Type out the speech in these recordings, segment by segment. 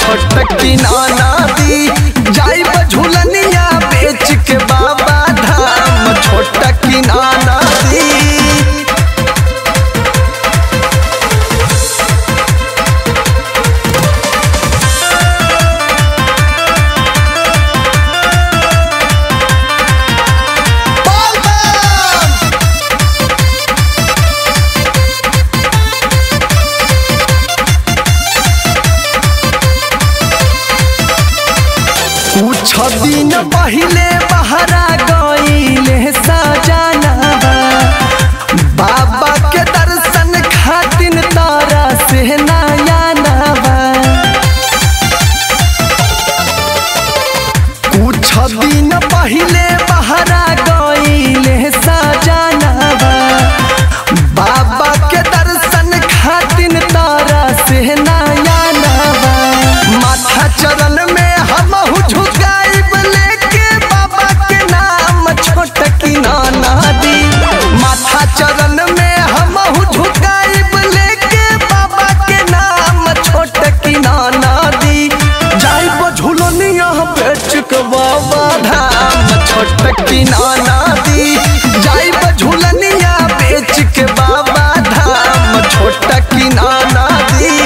छोटकी नाना दी जाई झूलनिया बेच के बाबा धाम छोटकी नाना दी। कुछ दिन पहले बहरा गईले सजनवा बाबा के दर्शन खातिन तारा से नया नवा। कुछ दिन पहले बहरा गईले सजनवा बाबा के दर्शन खातिन तारा से नया नवा। माथा चरण में हम झुकाइब लेके बाबा के नाम छोटकी नाना दी। माथा चरण में हम झुकाइब लेके बाबा के नाम छोटकी नाना दी। जाइब झूलनिया बेच के बाबा धाम छोटकी नाना दी। जाइब झूलनिया बेच के बाबा धाम छोटकी नाना दी।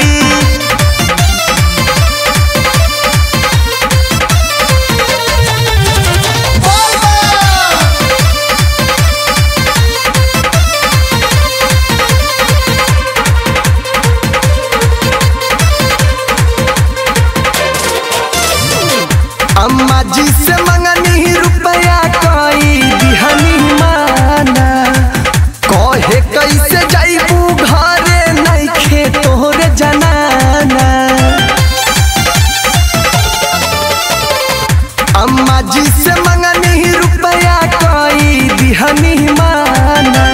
अम्मा जी से मंगनी रुपया कोई दिहनी माना कहे कैसे जाइबू घरे नइखे तोहरे जनाना। अम्मा जी से मंगनी रुपया कोई दिहनी माना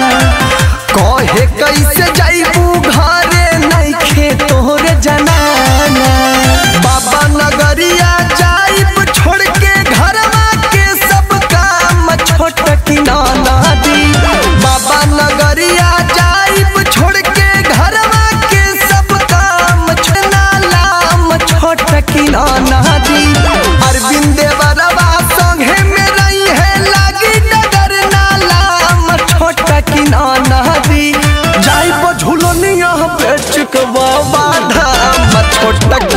कहे कैसे जाइबू घरे नइखे तोहरे जनाना। बाबा नगरिया छोड़ के घरवा के सब काम छोटकी नाना दी। बाबा नगरिया जाइब छोड़ के घरवा के सब काम नाम छोटकी नाना दी। अरविंद बरवा संगे में रही है लागी डगर नाम छोटकी नाना दी। जाइब झूलनिया बेच के बाबा धाम छोटकी